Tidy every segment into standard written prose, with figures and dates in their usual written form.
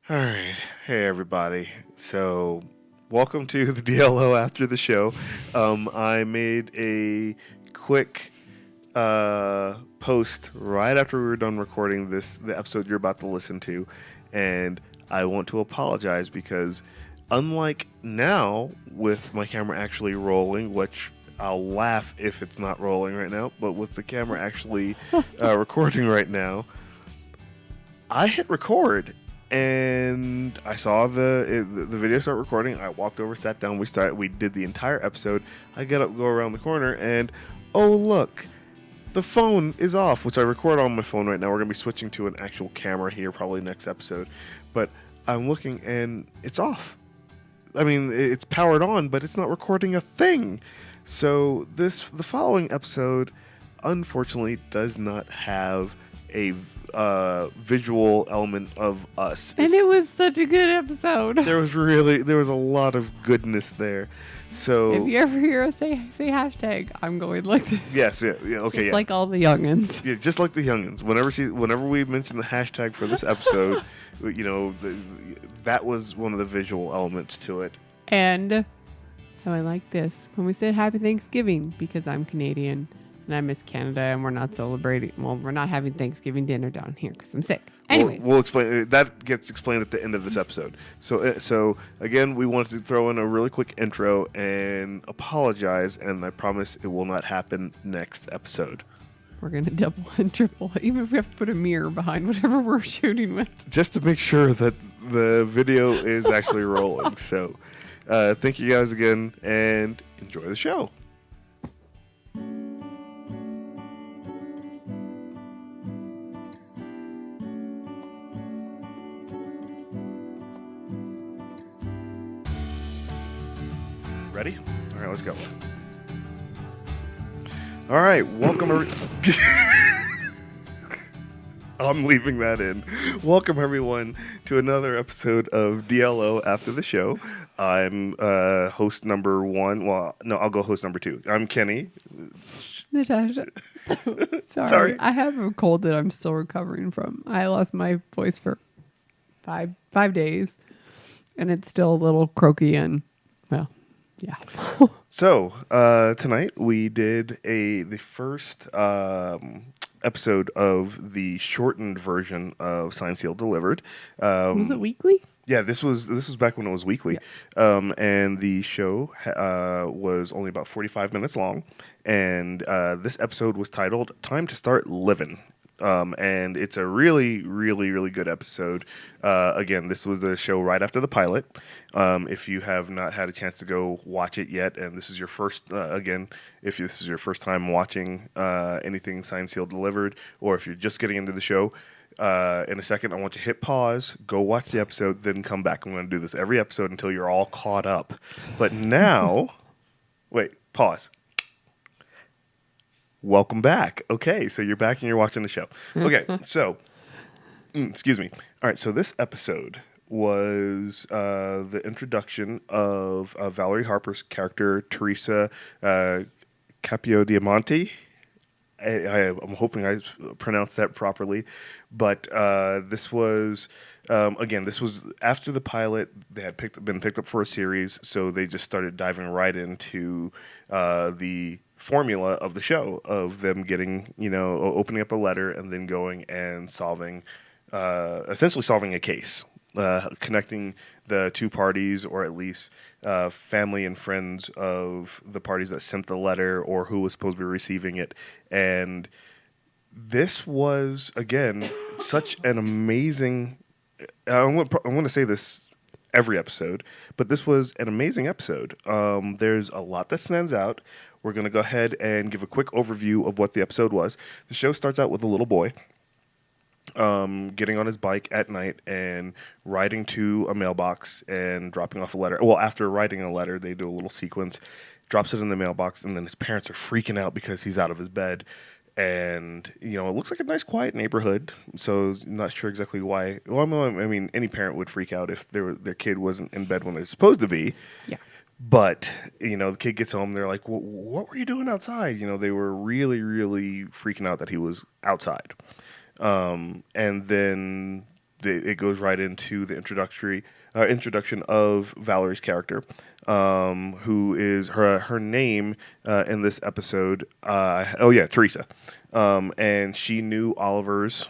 All right. Hey, everybody. So, welcome to the DLO after the show. I made a quick post right after we were done recording the episode you're about to listen to, and I want to apologize because, unlike now with my camera actually rolling, which I'll laugh if it's not rolling right now, but with the camera actually recording right now, I hit record and I saw the video start recording. I walked over, sat down, we did the entire episode. I get up, go around the corner, and oh look, the phone is off, which I record on my phone right now. We're gonna be switching to an actual camera here probably next episode, but I'm looking and it's off. I mean, it's powered on, but it's not recording a thing. So the following episode, unfortunately, does not have a visual element of us. And it was such a good episode. There was a lot of goodness there. So if you ever hear us say hashtag, I'm going like this. Yes, yeah, okay, Just yeah. like all the youngins. Yeah, just like the youngins. Whenever we mention the hashtag for this episode, that was one of the visual elements to it. And how I like this. When we said Happy Thanksgiving, because I'm Canadian and I miss Canada and we're not celebrating. Well, we're not having Thanksgiving dinner down here because I'm sick. Anyways. We'll explain. That gets explained at the end of this episode. So again, we wanted to throw in a really quick intro and apologize, and I promise it will not happen next episode. We're going to double and triple, even if we have to put a mirror behind whatever we're shooting with. Just to make sure that the video is actually rolling. So thank you guys again, and enjoy the show. Ready? All right, let's go. All right, welcome. I'm leaving that in. Welcome, everyone, to another episode of DLO After the Show. I'm host number one. Well, no, I'll go host number two. I'm Kenny. Natasha. Sorry. I have a cold that I'm still recovering from. I lost my voice for five days, and it's still a little croaky and, well, yeah. So tonight we did the first episode of the shortened version of Signed, Sealed, Delivered. Was it weekly? Yeah, this was back when it was weekly, and the show was only about 45 minutes long, and this episode was titled "Time to Start Livin'." And it's a really, really, really good episode. Again, this was the show right after the pilot. If you have not had a chance to go watch it yet, and this is your first, if this is your first time watching anything Signed, Sealed, Delivered, or if you're just getting into the show, in a second, I want you to hit pause, go watch the episode, then come back. I'm going to do this every episode until you're all caught up. But now, wait, pause. Welcome back. Okay, so you're back and you're watching the show. Okay, so, excuse me. All right, so this episode was the introduction of Valerie Harper's character, Teresa Capodiamonte. I'm hoping I pronounced that properly, but this was this was after the pilot. They had been picked up for a series, so they just started diving right into the formula of the show, of them getting, opening up a letter and then going and essentially solving a case, connecting the two parties, or at least family and friends of the parties that sent the letter or who was supposed to be receiving it. And this was, again, such an amazing... I'm going to say this every episode, but this was an amazing episode. There's a lot that stands out. We're going to go ahead and give a quick overview of what the episode was. The show starts out with a little boy getting on his bike at night and riding to a mailbox and dropping off a letter. Well, after writing a letter, they do a little sequence, drops it in the mailbox, and then his parents are freaking out because he's out of his bed. And, it looks like a nice, quiet neighborhood. So I'm not sure exactly why. Well, I mean, any parent would freak out if their kid wasn't in bed when they're supposed to be. Yeah. But, the kid gets home, they're like, what were you doing outside? They were really, really freaking out that he was outside. And then it goes right into the introduction of Valerie's character, who is her name in this episode. Teresa, and she knew Oliver's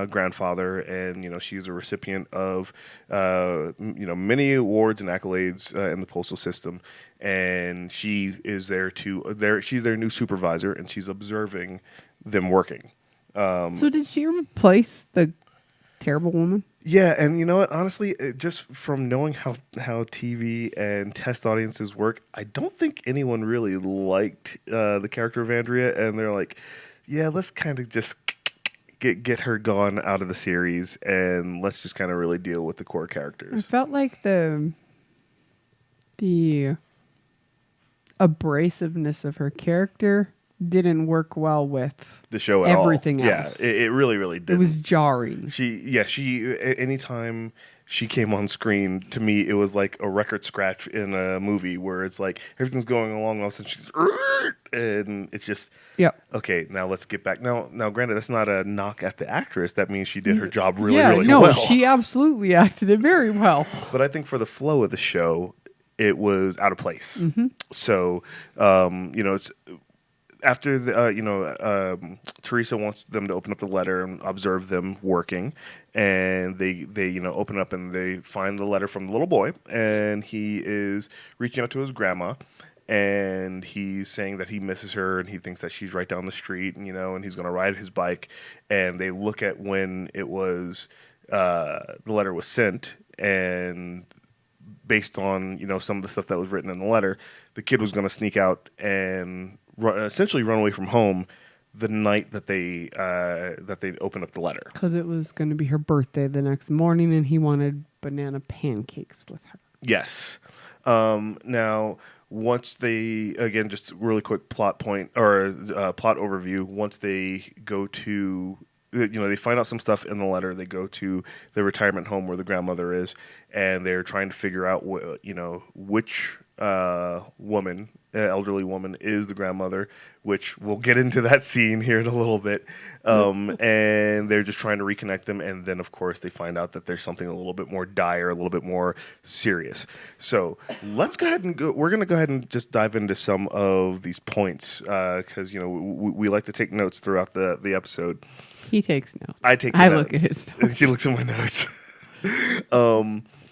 grandfather, and she's a recipient of many awards and accolades in the postal system, and she is she's their new supervisor, and she's observing them working. So did she replace the terrible woman? Yeah, and you know what? Honestly, just from knowing how TV and test audiences work, I don't think anyone really liked the character of Andrea, and they're like, yeah, let's kind of just get her gone out of the series, and let's just kind of really deal with the core characters. I felt like the abrasiveness of her character didn't work well with the show at everything all. else. Yeah, it really did. It was jarring. Anytime she came on screen, to me, it was like a record scratch in a movie where it's like everything's going along, all of a sudden she's, and it's just, okay, now let's get back. Now, granted, that's not a knock at the actress. That means she did her job really well. She absolutely acted it very well. But I think for the flow of the show, it was out of place. Mm-hmm. So, it's after Teresa wants them to open up the letter and observe them working, and they open up and they find the letter from the little boy, and he is reaching out to his grandma, and he's saying that he misses her and he thinks that she's right down the street, and he's going to ride his bike, and they look at when it was the letter was sent, and based on some of the stuff that was written in the letter, the kid was going to sneak out and essentially run away from home the night that they opened up the letter, because it was going to be her birthday the next morning, and he wanted banana pancakes with her. Yes. Now, once they, again, just really quick plot point or plot overview. Once they go to, they find out some stuff in the letter. They go to the retirement home where the grandmother is, and they're trying to figure out which woman, elderly woman, is the grandmother, which we'll get into that scene here in a little bit. And they're just trying to reconnect them, and then of course they find out that there's something a little bit more dire, a little bit more serious. So let's go ahead and we're going to go ahead and just dive into some of these points, because we like to take notes throughout the episode. He takes notes. I look at his notes. She looks at my notes.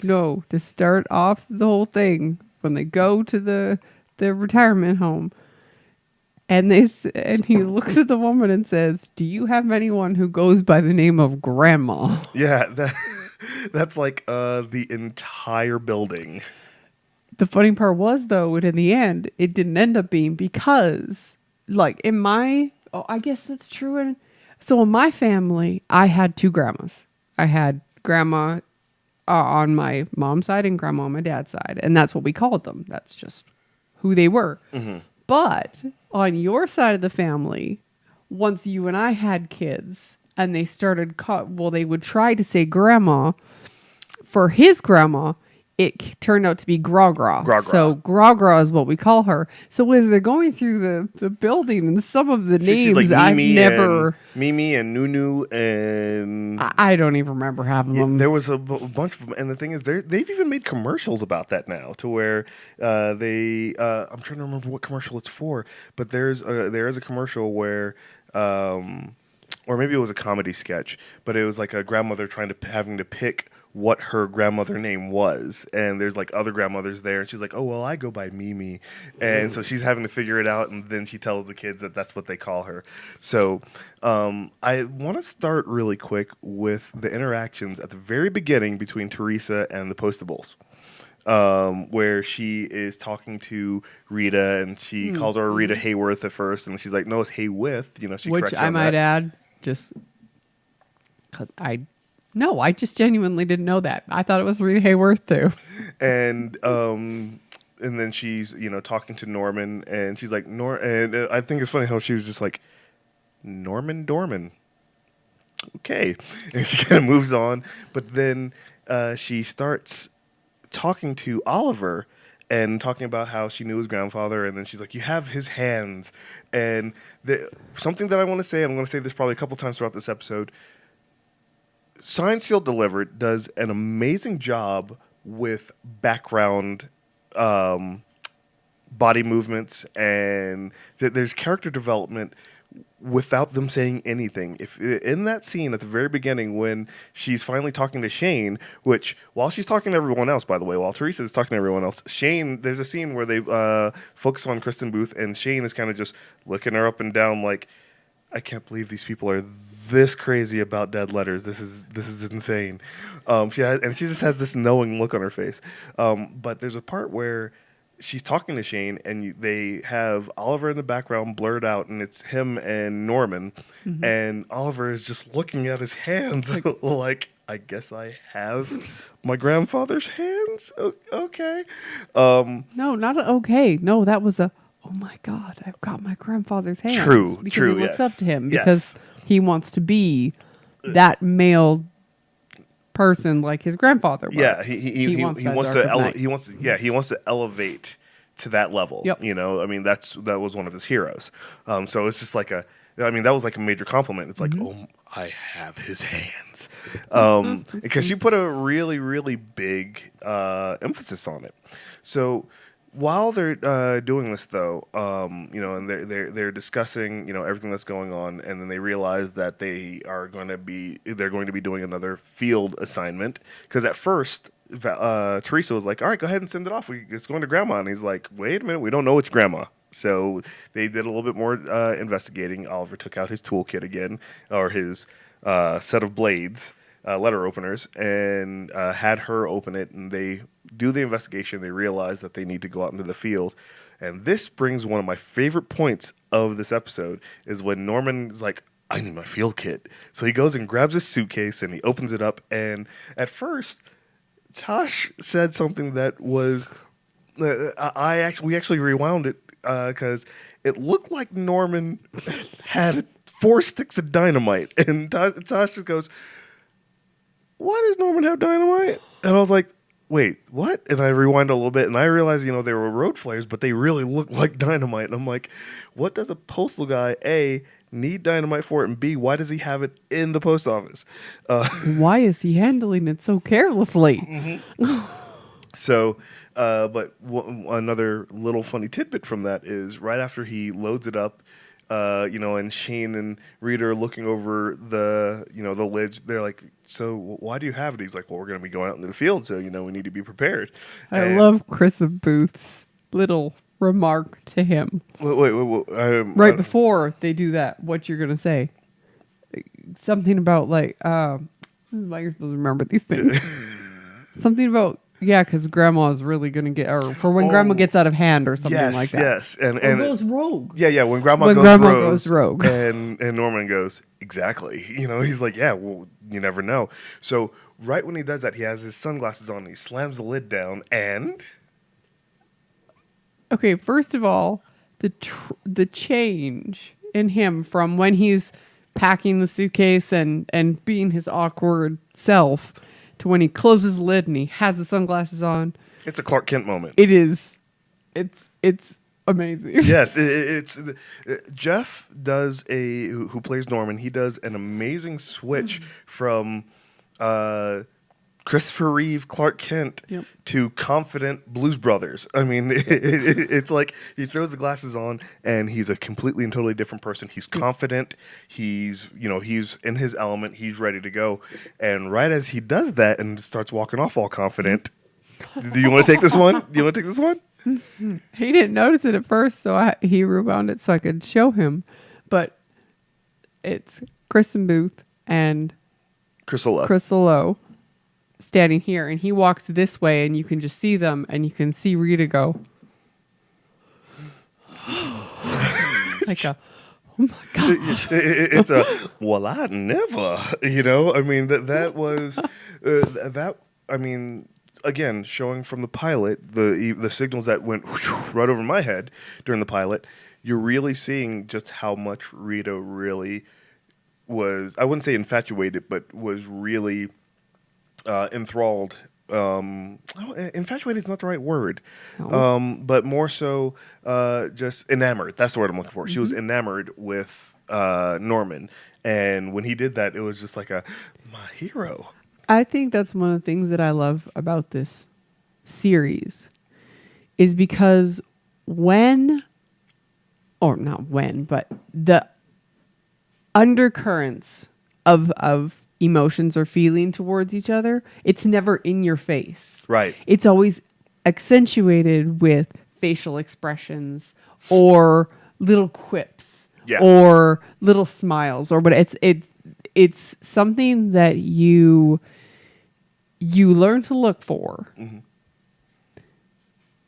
No, to start off the whole thing, when they go to the retirement home, and he looks at the woman and says, "Do you have anyone who goes by the name of Grandma?" Yeah, that's like the entire building. The funny part was, though, in the end, it didn't end up being, because, like, I guess that's true. So in my family, I had two grandmas. I had grandma on my mom's side and grandma on my dad's side. And that's what we called them. That's just who they were. Mm-hmm. But on your side of the family, once you and I had kids and they started, they would try to say grandma for his grandma. It turned out to be Gra-Gra. So Gra-Gra is what we call her. So as they're going through the building, and some of the names like I've never... Mimi and Nunu and... I don't even remember having them. There was a bunch of them. And the thing is, they've even made commercials about that now, to where I'm trying to remember what commercial it's for, but there is a commercial where... or maybe it was a comedy sketch, but it was like a grandmother having to pick what her grandmother name was, and there's like other grandmothers there, and she's like, "Oh well, I go by Mimi," and so she's having to figure it out, and then she tells the kids that that's what they call her. So I want to start really quick with the interactions at the very beginning between Teresa and the Postables, where she is talking to Rita, and she calls her Rita Hayworth at first, and she's like, "No, it's Haywith." She which I might add, just I just genuinely didn't know that. I thought it was Rita Hayworth too. And then she's talking to Norman, and she's like, and I think it's funny how she was just like, Norman Dorman. Okay, and she kind of moves on, but then she starts talking to Oliver and talking about how she knew his grandfather, and then she's like, "You have his hands." And something that I'm going to say this probably a couple times throughout this episode. Signed, Sealed, Delivered does an amazing job with background body movements, and there's character development without them saying anything. If in that scene at the very beginning when she's finally talking to Shane, which while she's talking to everyone else, by the way, while Teresa is talking to everyone else, Shane, there's a scene where they focus on Kristin Booth, and Shane is kind of just looking her up and down like, I can't believe these people are this crazy about dead letters. This is insane. And she just has this knowing look on her face. But there's a part where she's talking to Shane, and they have Oliver in the background blurred out, and it's him and Norman, and Oliver is just looking at his hands like, I guess I have my grandfather's hands. Okay. No, not okay. No, that was a, oh my God, I've got my grandfather's hands. True. Because he looks up to him Yes. because he wants to be that male person like his grandfather was. Yeah, he wants to elevate to that level. Yep. You know, I mean that was one of his heroes. So it's just like that was like a major compliment. It's like, oh, I have his hands, because she put a really, really big emphasis on it. So while they're doing this, though, and they're discussing, everything that's going on, and then they realize that they're going to be doing another field assignment, because at first Teresa was like, all right, go ahead and send it off. It's going to Grandma, and he's like, wait a minute, we don't know it's Grandma. So they did a little bit more investigating. Oliver took out his toolkit again, or his set of blades, letter openers, and had her open it, and they do the investigation. They realize that they need to go out into the field, and this brings one of my favorite points of this episode is when Norman's like, I need my field kit. So he goes and grabs his suitcase and he opens it up, and at first Tash said something that was we actually rewound it because it looked like Norman had 4 sticks of dynamite, and Tash just goes, why does Norman have dynamite? And I was like, wait, what? And I rewind a little bit, and I realized, they were road flares, but they really look like dynamite. And I'm like, what does a postal guy, A, need dynamite for it, and B, why does he have it in the post office? Why is he handling it so carelessly? So, but another little funny tidbit from that is right after he loads it up, and Shane and Rita are looking over the lids. They're like, so why do you have it? He's like, well, we're going to be going out into the field, so, we need to be prepared. I love Kristin Booth's little remark to him. Wait, before they do that, what you're going to say. Something about like, why you're supposed to remember these things. Something about, yeah, because Grandma is really going to get, or for when Grandma gets out of hand or something like that. Yes, and goes rogue. Yeah, when Grandma goes rogue. And Norman goes, exactly. He's like, yeah, well, you never know. So right when he does that, he has his sunglasses on, and he slams the lid down, and... Okay, first of all, the change in him from when he's packing the suitcase and being his awkward self to when he closes the lid and he has the sunglasses on. It's a Clark Kent moment. It is. It's amazing. Yes, it's Geoff does who plays Norman. He does an amazing switch from Christopher Reeve Clark Kent to confident Blues Brothers. I mean, it's like he throws the glasses on and he's a completely and totally different person. He's confident. He's in his element. He's ready to go. And right as he does that and starts walking off all confident, do you want to take this one? He didn't notice it at first, so he rewound it so I could show him. But it's Kristin Booth and Crystal Lowe standing here, and he walks this way, and you can just see them, and you can see Rita go like a, oh my gosh. It's a, well, I never, I mean, that was I mean, again, showing from the pilot, the signals that went right over my head during the pilot, you're really seeing just how much Rita really was, I wouldn't say infatuated, but was really enthralled. Infatuated is not the right word, but more so just enamored. That's the word I'm looking for. She was enamored with Norman, and when he did that, it was just like a My hero. I think that's one of the things that I love about this series is because not when, but the undercurrents of emotions or feeling towards each other, it's never in your face. Right. It's always accentuated with facial expressions or little quips or little smiles or what it's something that you learn to look for. Mm-hmm.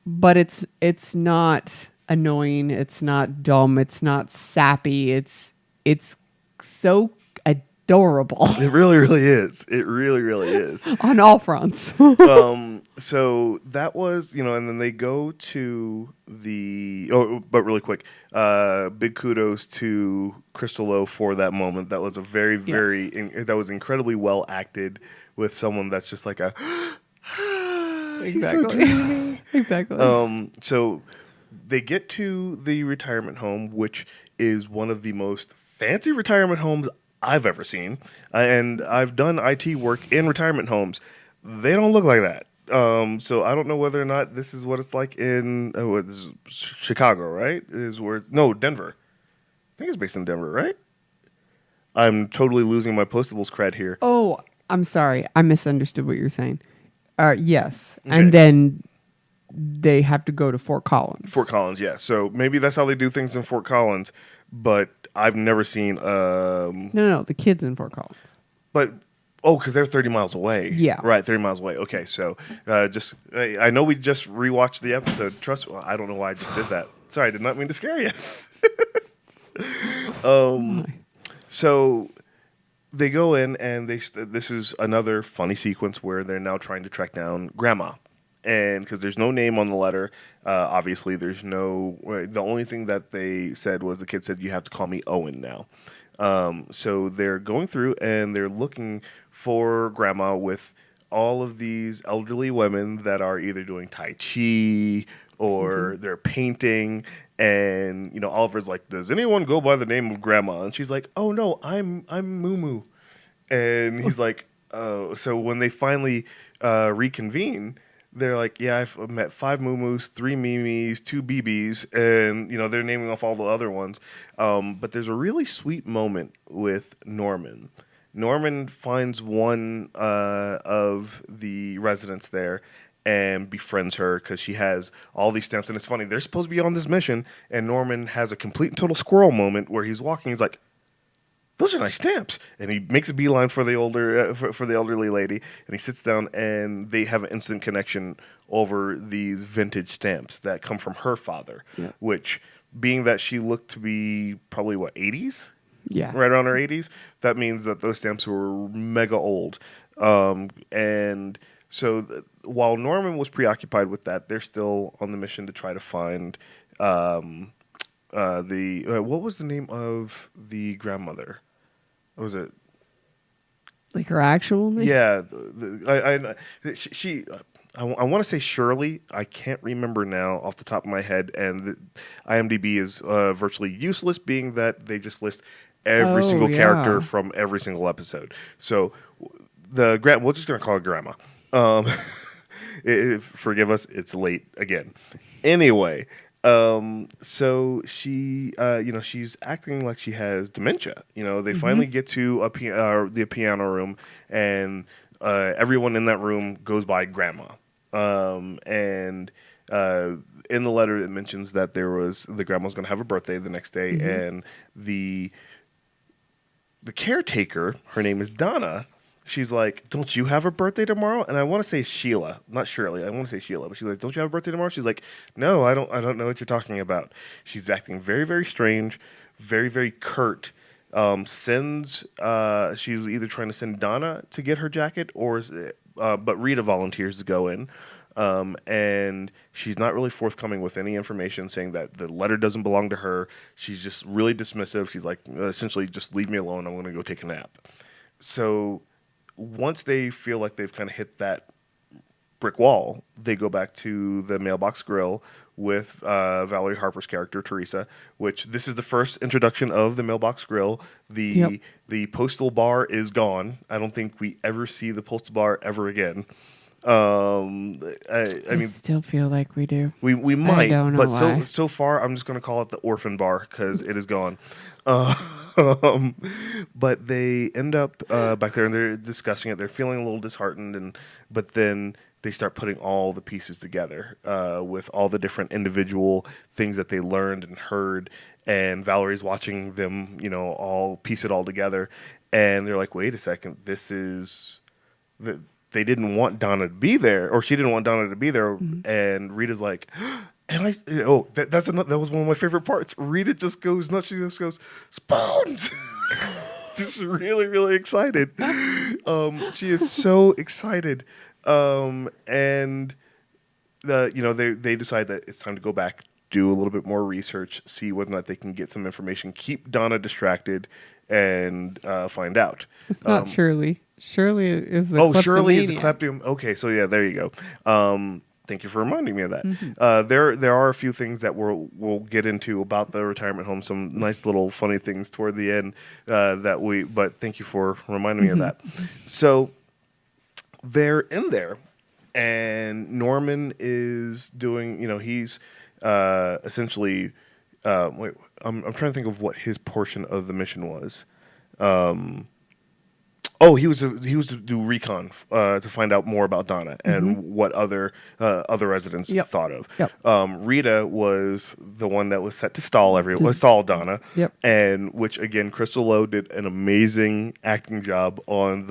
But it's not annoying, it's not dumb, it's not sappy. It's so adorable. It really, really is. It really, really is. On all fronts. So that was, and then they go to but really quick, big kudos to Crystal Lowe for that moment. That was a very, very, that was incredibly well acted with someone that's just like exactly. He's so dreamy. Exactly. So they get to the retirement home, which is one of the most fancy retirement homes I've ever seen. And I've done IT work in retirement homes. They don't look like that. So I don't know whether or not this is what it's like in this is Chicago, right? Denver. I think it's based in Denver, right? I'm totally losing my Postables cred here. Oh, I'm sorry. I misunderstood what you're saying. Yes. Okay. And then they have to go to Fort Collins. Fort Collins, yeah. So maybe that's how they do things in Fort Collins, but I've never seen... No, the kids in Fort Collins. But... Oh, because they're 30 miles away. Yeah. Right, 30 miles away. Okay, so I know we just rewatched the episode. Trust me, I don't know why I just did that. Sorry, I did not mean to scare you. So they go in and this is another funny sequence where they're now trying to track down Grandma. And because there's no name on the letter, obviously there's no... The only thing that they said was the kid said, you have to call me Owen now. So they're going through and they're looking for Grandma with all of these elderly women that are either doing Tai Chi or they're painting. And, Oliver's like, does anyone go by the name of Grandma? And she's like, oh, no, I'm Moo Moo. And he's like, oh. So when they finally reconvene, they're like, yeah, I've met 5 Moo-Moos, 3 Mimis, 2 BBs, and, they're naming off all the other ones. But there's a really sweet moment with Norman. Norman finds one of the residents there and befriends her because she has all these stamps. And it's funny, they're supposed to be on this mission, and Norman has a complete and total squirrel moment where he's walking, he's like, those are nice stamps, and he makes a beeline for the elderly lady, and he sits down, and they have an instant connection over these vintage stamps that come from her father. Yeah. Which, being that she looked to be probably 80s, right around her 80s, that means that those stamps were mega old. And so while Norman was preoccupied with that, they're still on the mission to try to find what was the name of the grandmother? Was it like her actual name? Yeah, I want to say Shirley. I can't remember now off the top of my head, and IMDb is virtually useless, being that they just list every single character from every single episode. So we're just gonna call it Grandma. Forgive us, it's late again. Anyway. So she, she's acting like she has dementia. They finally get to the piano room, and everyone in that room goes by Grandma. And in the letter, it mentions that the grandma's going to have a birthday the next day, and the caretaker, her name is Donna. She's like, don't you have a birthday tomorrow? And I want to say Sheila, not Shirley. I want to say Sheila, but she's like, don't you have a birthday tomorrow? She's like, no, I don't know what you're talking about. She's acting very, very strange, very, very curt. She's either trying to send Donna to get her jacket, but Rita volunteers to go in. And she's not really forthcoming with any information, saying that the letter doesn't belong to her. She's just really dismissive. She's like, essentially, just leave me alone. I'm going to go take a nap. So once they feel like they've kind of hit that brick wall, they go back to the mailbox grill with Valerie Harper's character Teresa, which this is the first introduction of the mailbox grill. The postal bar is gone. I don't think we ever see the postal bar ever again. I mean, still feel like we do. We might, I don't know but why. so far I'm just going to call it the orphan bar because it is gone. But they end up back there and they're discussing it. They're feeling a little disheartened, but then they start putting all the pieces together with all the different individual things that they learned and heard. And Valerie's watching them, all piece it all together. And they're like, wait a second, this is they didn't want Donna to be there, or she didn't want Donna to be there. Mm-hmm. And Rita's like, that was one of my favorite parts. Rita just goes nuts. She just goes, spoons. Just really, really excited. She is so excited. And they decide that it's time to go back, do a little bit more research, see whether or not they can get some information, keep Donna distracted, and find out. It's not Shirley. Shirley is the kleptomaniac. Shirley is the kleptomaniac. Okay, so yeah, there you go. Thank you for reminding me of that. Mm-hmm. There are a few things that we'll get into about the retirement home. Some nice little funny things toward the end but thank you for reminding me of that. So they're in there, and Norman is doing. He's essentially. I'm trying to think of what his portion of the mission was. He was to do recon to find out more about Donna and what other residents thought of. Yep. Rita was the one that was set to stall Donna. Yep. And which again, Crystal Lowe did an amazing acting job on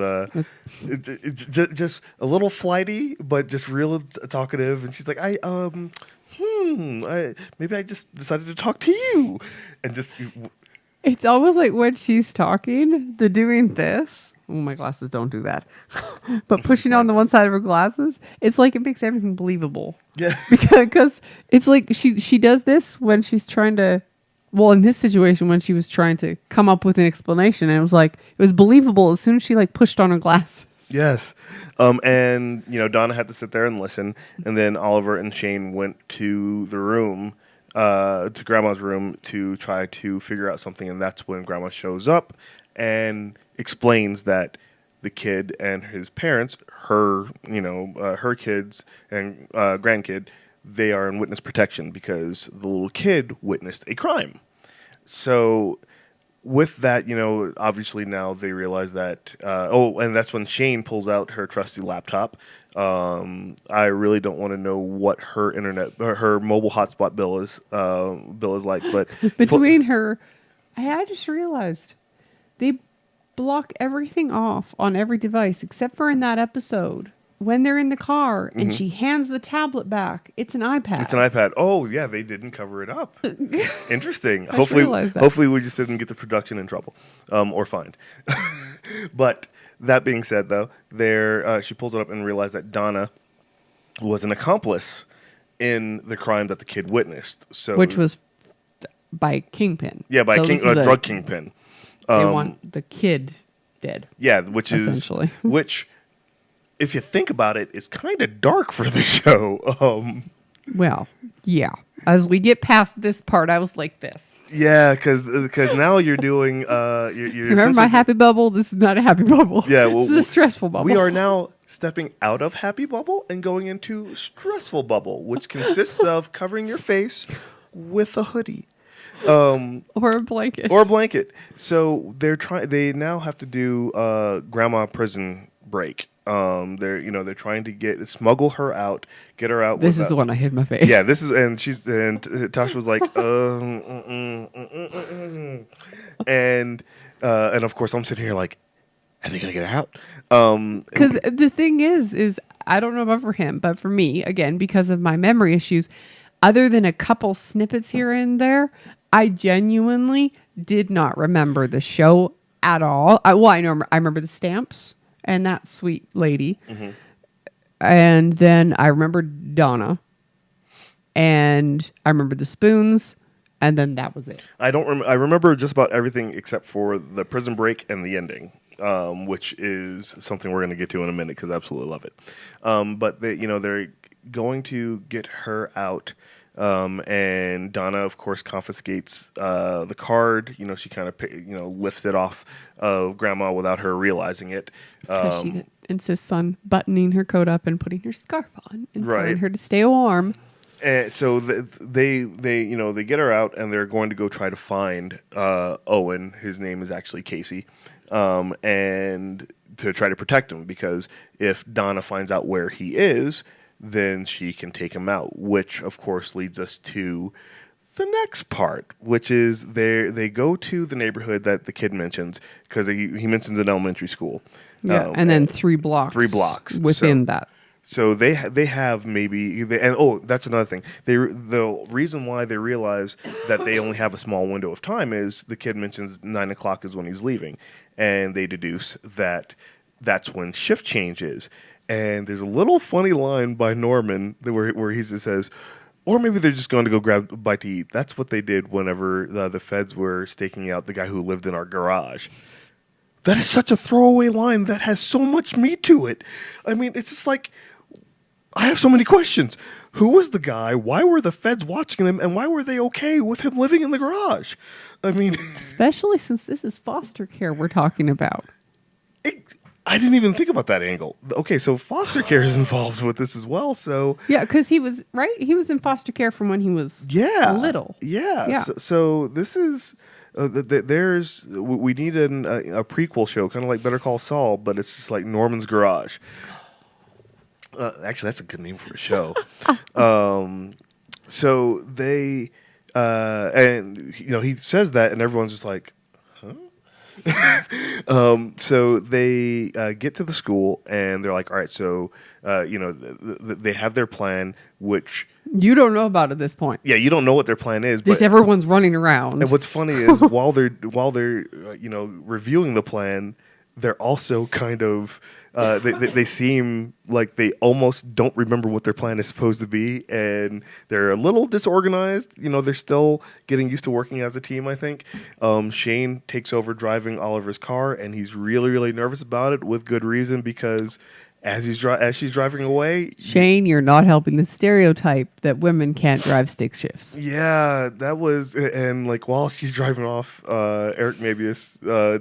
just a little flighty, but just real talkative. And she's like, maybe I just decided to talk to you, and just. It's almost like when she's talking, the doing this. Oh, my glasses don't do that. But pushing on the one side of her glasses, it's like it makes everything believable. Yeah. Because it's like she does this when she's trying to, well, in this situation, when she was trying to come up with an explanation. And it was believable as soon as she pushed on her glasses. Yes. And, Donna had to sit there and listen. And then Oliver and Shane went to the room, to Grandma's room to try to figure out something. And that's when Grandma shows up and explains that the kid and his parents, her kids and grandkid, they are in witness protection because the little kid witnessed a crime. So with that, obviously now they realize that, and that's when Shane pulls out her trusty laptop. I really don't want to know what her mobile hotspot bill is like, but between her, I just realized they block everything off on every device except for in that episode when they're in the car and she hands the tablet back. It's an iPad. It's an iPad. Oh yeah, they didn't cover it up. Interesting. Hopefully we just didn't get the production in trouble or fined. But that being said, though, she pulls it up and realizes that Donna was an accomplice in the crime that the kid witnessed. So which was by Kingpin. Yeah, by drug kingpin. They want the kid dead. Yeah, which if you think about it, is kind of dark for the show. Well, yeah. As we get past this part, I was like this. Yeah, because now you're doing. You're remember my happy bubble? This is not a happy bubble. Yeah, well, this is a stressful bubble. We are now stepping out of happy bubble and going into stressful bubble, which consists of covering your face with a hoodie. Or a blanket. So they now have to do grandma prison break. They're trying to smuggle her out, get her out. This is the one I hid my face. Yeah, this is, and Tash was like, and of course I'm sitting here like, are they gonna get her out? Because the thing is I don't know about for him, but for me, again, because of my memory issues, other than a couple snippets here and there, I genuinely did not remember the show at all. I remember the stamps and that sweet lady. Mm-hmm. And then I remembered Donna. And I remember the spoons. And then that was it. I don't remember. I remember just about everything except for the prison break and the ending. which is something we're going to get to in a minute because I absolutely love it. But they're going to get her out. And Donna, of course, confiscates the card. She kind of lifts it off of Grandma without her realizing it. Because she insists on buttoning her coat up and putting her scarf on and telling Right. her to stay warm. And so they get her out, and they're going to go try to find Owen. His name is actually Casey, and to try to protect him, because if Donna finds out where he is, then she can take him out. Which, of course, leads us to the next part, which is they go to the neighborhood that the kid mentions, because he mentions an elementary school. Yeah, and then 3 blocks. 3 blocks within that. So they have that's another thing. The reason why they realize that they only have a small window of time is the kid mentions 9 o'clock is when he's leaving, and they deduce that that's when shift change is. And there's a little funny line by Norman where he says, or maybe they're just going to go grab a bite to eat. That's what they did whenever the feds were staking out the guy who lived in our garage. That is such a throwaway line that has so much meat to it. I mean, it's just like, I have so many questions. Who was the guy? Why were the feds watching him? And why were they okay with him living in the garage? I mean... Especially since this is foster care we're talking about. I didn't even think about that angle. Okay, so foster care is involved with this as well, so... Yeah, because he was, right? He was in foster care from when he was little. Yeah. So this is... we need a prequel show, kind of like Better Call Saul, but it's just like Norman's Garage. Actually, that's a good name for a show. So they, and he says that, and everyone's just like, huh? So they get to the school, and they're like, all right, so they have their plan, which you don't know about at this point. Yeah, you don't know what their plan is. Just everyone's running around. And what's funny is while they're reviewing the plan, they're also kind of they seem like they almost don't remember what their plan is supposed to be, and they're a little disorganized. They're still getting used to working as a team, I think. Shane takes over driving Oliver's car, and he's really, really nervous about it, with good reason, because as she's driving away, Shane, you're not helping the stereotype that women can't drive stick shifts. Yeah, that was, and like while she's driving off, Eric Mabius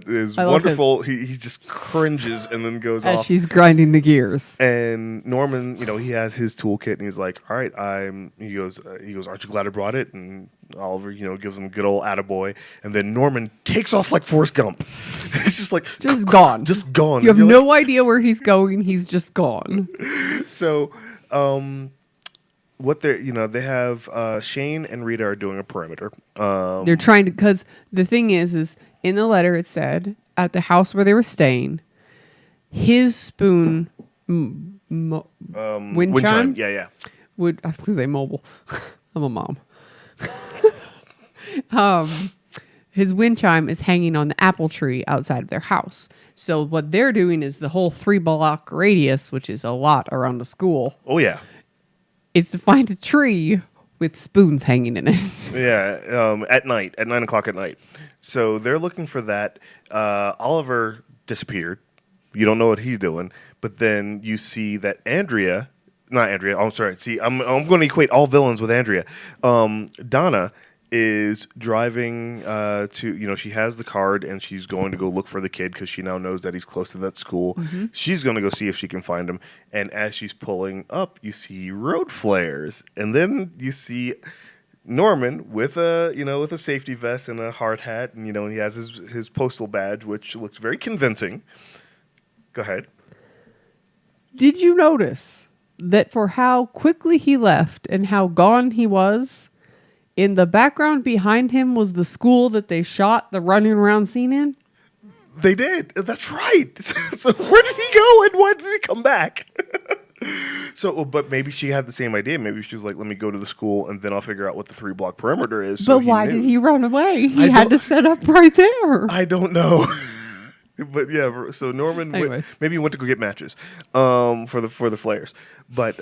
is wonderful. He just cringes and then goes off as she's grinding the gears. And Norman, he has his toolkit, and he's like, "All right, he goes, aren't you glad I brought it?" And Oliver, gives him a good old attaboy, and then Norman takes off like Forrest Gump. It's just like gone, just gone. You have no idea where he's going. He's just gone. So, what they have Shane and Rita are doing a perimeter. They're trying to, because the thing is in the letter it said at the house where they were staying, his spoon wind chime. Yeah. I was gonna say mobile. I'm a mom. His wind chime is hanging on the apple tree outside of their house. So what they're doing is the whole 3-block radius, which is a lot around the school. Oh yeah, is to find a tree with spoons hanging in it. Yeah, at night, at 9 o'clock at night. So they're looking for that. Oliver disappeared. You don't know what he's doing, but then you see that not Andrea. I'm sorry. See, I'm going to equate all villains with Andrea. Donna is driving to, she has the card, and she's going to go look for the kid because she now knows that he's close to that school. Mm-hmm. She's going to go see if she can find him. And as she's pulling up, you see road flares, and then you see Norman with a safety vest and a hard hat, and and he has his postal badge, which looks very convincing. Go ahead. Did you notice that for how quickly he left and how gone he was, in the background behind him was the school that they shot the running around scene in? They did. That's right. So where did he go, and why did he come back? So, but maybe she had the same idea. Maybe she was like, let me go to the school, and then I'll figure out what the 3-block perimeter is. But why did he run away? He had to set up right there. I don't know. But yeah, so Norman maybe he went to go get matches for the flares. But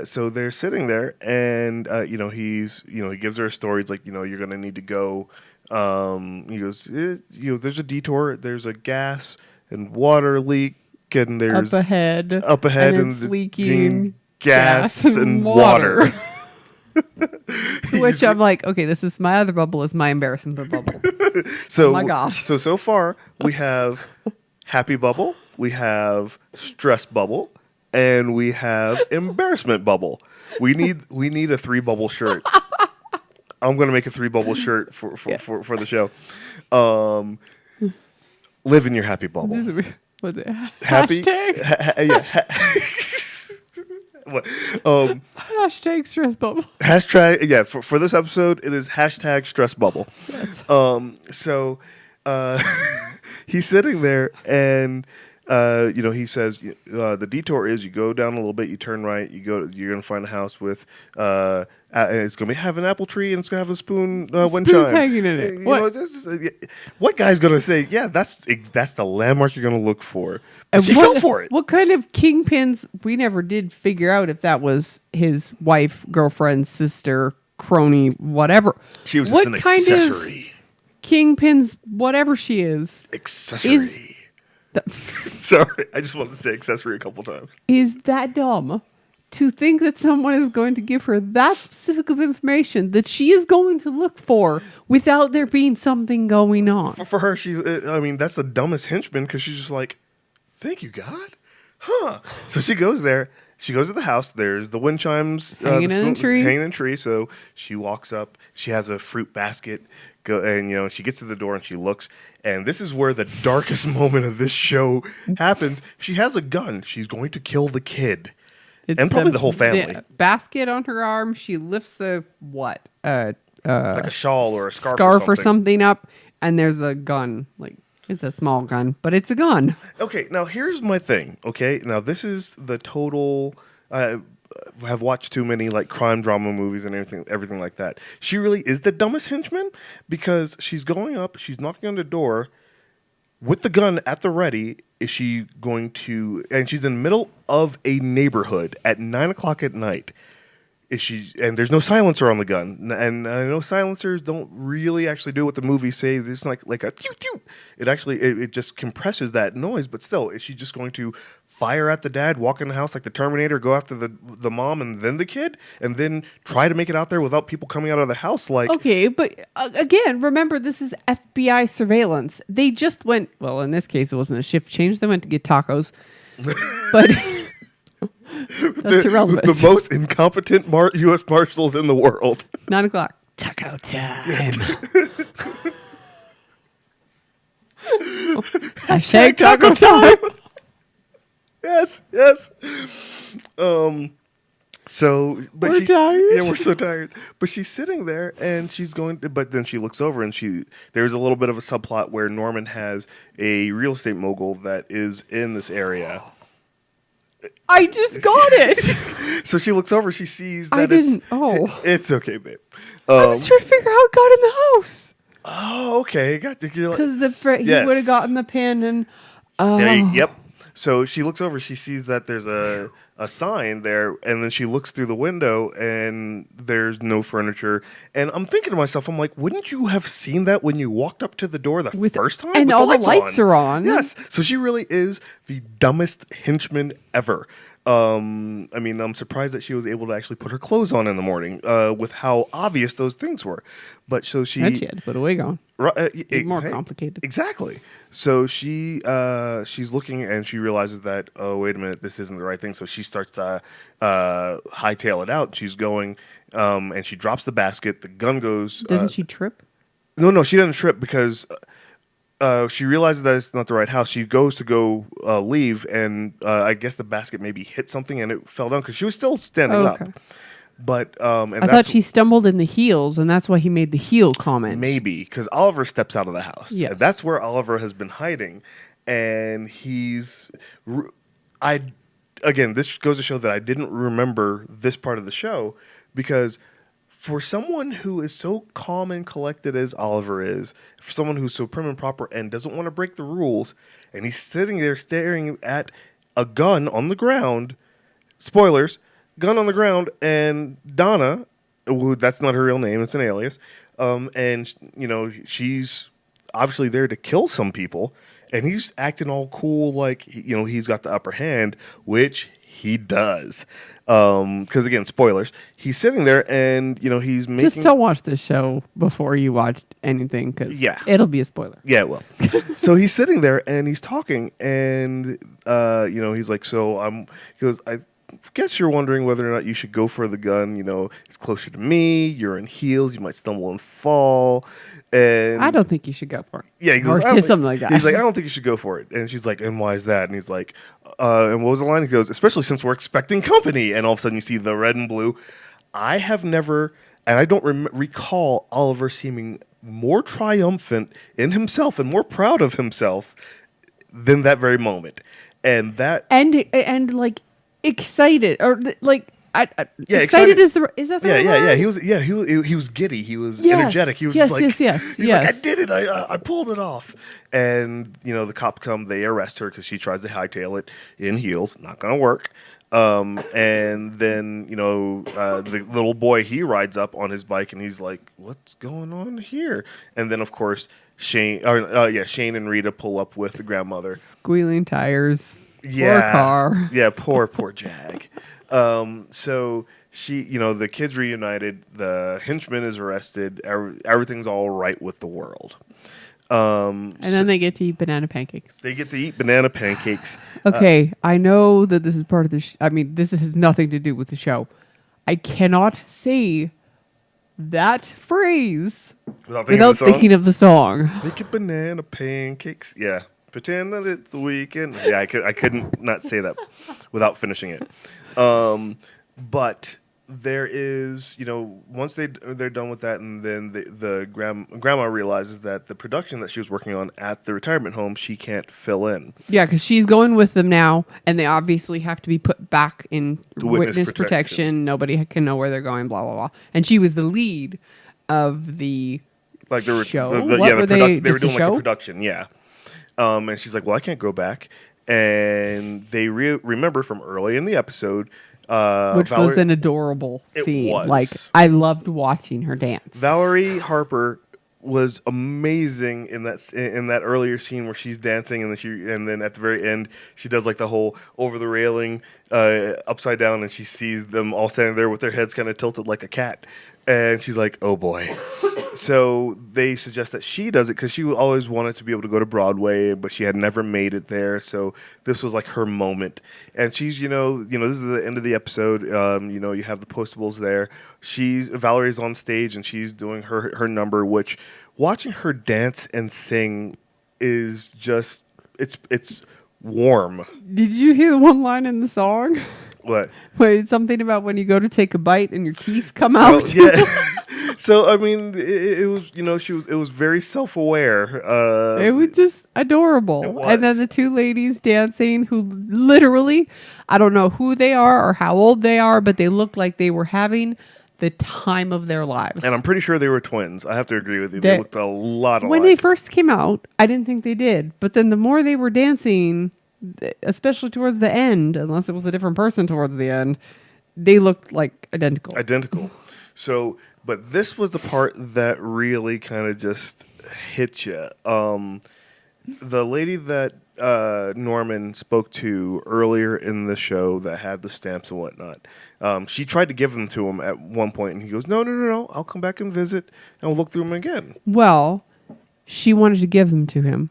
so they're sitting there, and he gives her a story. It's like, you're gonna need to go. He goes, there's a detour. There's a gas and water leak, and there's up ahead, and it's leaking gas and water. Which I'm like, okay, my other bubble is my embarrassment bubble. So, oh my gosh. So far we have happy bubble, we have stress bubble, and we have embarrassment bubble. We need a 3-bubble shirt. I'm gonna make a 3-bubble shirt for the show. Live in your happy bubble. What's it? Happy? Hashtag? What? Hashtag stress bubble. Hashtag, yeah, for this episode, it is hashtag stress bubble. Yes. So he's sitting there and, he says, the detour is you go down a little bit, you turn right, you're going to find a house with, it's going to have an apple tree and it's going to have a spoon wind chime. Spoon's hanging in it. What guy's going to say, yeah, that's the landmark you're going to look for? And she fell for it. What kind of kingpins? We never did figure out if that was his wife, girlfriend, sister, crony, whatever. She was just an accessory. Kingpins, whatever she is. Accessory. Sorry, I just wanted to say accessory a couple times. Is that dumb to think that someone is going to give her that specific of information that she is going to look for without there being something going on? For her, that's the dumbest henchman because she's just like, thank you, God. Huh. So she goes there. She goes to the house. There's the wind chimes hanging in a tree. So she walks up. She has a fruit basket. She gets to the door and she looks. And this is where the darkest moment of this show happens. She has a gun. She's going to kill the kid. And probably the whole family. The basket on her arm. She lifts the what? Like a shawl or a scarf or something up. And there's a gun. Like, it's a small gun, but it's a gun. Okay, now here's my thing. Okay, now this is the total. I have watched too many like crime drama movies and everything like that. She really is the dumbest henchman because she's going up, she's knocking on the door with the gun at the ready. Is she going to? And she's in the middle of a neighborhood at 9:00 at night. And there's no silencer on the gun, and I know silencers don't really actually do what the movies say. It's like a toot toot. It actually it just compresses that noise, but still, is she just going to fire at the dad, walk in the house like the Terminator, go after the mom and then the kid, and then try to make it out there without people coming out of the house? Like, okay, but again, remember this is FBI surveillance. They just went. Well, in this case, it wasn't a shift change. They went to get tacos, but. That's irrelevant. The most incompetent U.S. Marshals in the world. 9:00. Taco time. Hashtag taco time. Yes. But we're tired. Yeah, we're so tired. But she's sitting there and she's going to, but then she looks over and there's a little bit of a subplot where Norman has a real estate mogul that is in this area. I just got it. So she looks over. She sees that it's okay, babe. I was trying to figure out how it got in the house. Oh, okay. Because he would have gotten the pin and. Yep. So she looks over. She sees that there's a sign there, and then she looks through the window, and there's no furniture. And I'm thinking to myself, I'm like, wouldn't you have seen that when you walked up to the door first time? And all the lights are on. Yes. So she really is the dumbest henchman ever. I'm surprised that she was able to actually put her clothes on in the morning with how obvious those things were. But so she had to put a wig on. More complicated. Exactly. So she's looking and she realizes that, oh, wait a minute, this isn't the right thing. So she starts to hightail it out. She's going and she drops the basket. The gun goes. Doesn't she trip? No, she doesn't trip because she realizes that it's not the right house. She goes to go leave, and I guess the basket maybe hit something and it fell down because she was still standing up. But I thought she stumbled in the heels, and that's why he made the heel comment. Maybe because Oliver steps out of the house. Yes. And that's where Oliver has been hiding, and this goes to show that I didn't remember this part of the show because. For someone who is so calm and collected as Oliver is, for someone who's so prim and proper and doesn't want to break the rules, and he's sitting there staring at a gun on the ground, spoilers, gun on the ground, and Donna, that's not her real name, it's an alias, and she's obviously there to kill some people, and he's acting all cool, like he's got the upper hand, which he does. Because again, spoilers. He's sitting there, and he's making. Just don't watch the show before you watch anything, because it'll be a spoiler. Yeah, well. So he's sitting there and he's talking, and he's like, he goes, I guess you're wondering whether or not you should go for the gun. It's closer to me. You're in heels. You might stumble and fall. And I don't think you should go for it. Yeah, he goes, or say something like that. He's like, I don't think you should go for it. And she's like, and why is that? And he's like, and what was the line? He goes, especially since we're expecting company. And all of a sudden you see the red and blue. I have never, and I don't recall Oliver seeming more triumphant in himself and more proud of himself than that very moment. And that and like excited, or like excited is that the word? He was giddy. He was energetic. He was just like, yes. Like, I did it. I pulled it off. And the cop come. They arrest her because she tries to hightail it in heels. Not gonna work. And then the little boy, he rides up on his bike and he's like, "What's going on here?" And then of course Shane and Rita pull up with the grandmother. Squealing tires. Yeah. Poor car. Yeah, poor Jag. So she, the kids reunited. The henchman is arrested. Everything's all right with the world. And then they get to eat banana pancakes. They get to eat banana pancakes. Okay, I know that this is part of the. This has nothing to do with the show. I cannot say that phrase without thinking of the song. Making banana pancakes. Yeah. Pretend that it's a weekend. Yeah, I couldn't not say that without finishing it. But there is, once they're done with that, and then the grandma realizes that the production that she was working on at the retirement home, she can't fill in. Yeah, because she's going with them now, and they obviously have to be put back in witness protection. Nobody can know where they're going, blah, blah, blah. And she was the lead of the show. They were doing like a production, yeah. And she's like, well, I can't go back. And they remember from early in the episode. Which was an adorable scene. Like, I loved watching her dance. Valerie Harper was amazing in that earlier scene where she's dancing, and then at the very end she does like the whole over the railing upside down, and she sees them all standing there with their heads kind of tilted like a cat. And she's like, oh boy. So they suggest that she does it because she always wanted to be able to go to Broadway, but she had never made it there. So this was like her moment. And she's, this is the end of the episode. You have the postables there. Valerie's on stage and she's doing her number, which watching her dance and sing is just, it's warm. Did you hear the one line in the song? What? Wait, something about when you go to take a bite and your teeth come out. Well, yeah. So I mean, it was it was very self-aware. It was just adorable. It was. And then the two ladies dancing, who literally, I don't know who they are or how old they are, but they looked like they were having the time of their lives. And I'm pretty sure they were twins. I have to agree with you. They looked a lot alike. When they first came out, I didn't think they did, but then the more they were dancing, especially towards the end, unless it was a different person towards the end, they looked like identical. So, but this was the part that really kind of just hit you. The lady that Norman spoke to earlier in the show that had the stamps and whatnot, she tried to give them to him at one point, and he goes, no, I'll come back and visit, and we'll look through them again. Well, she wanted to give them to him.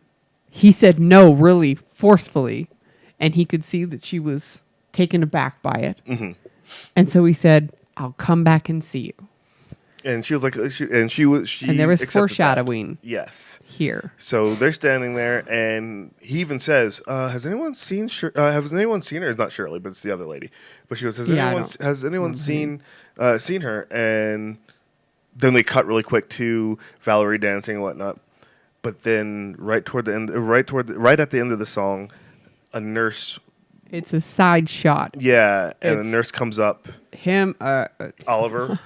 He said no really forcefully, and he could see that she was taken aback by it. Mm-hmm. And so he said, I'll come back and see you. And she was like, and there was foreshadowing. That. Yes. Here. So they're standing there, and he even says, has anyone seen her? It's not Shirley, but it's the other lady. But she goes, has anyone seen her? And then they cut really quick to Valerie dancing and whatnot. But then right at the end of the song, a nurse. It's a side shot. Yeah, and a nurse comes up. Oliver.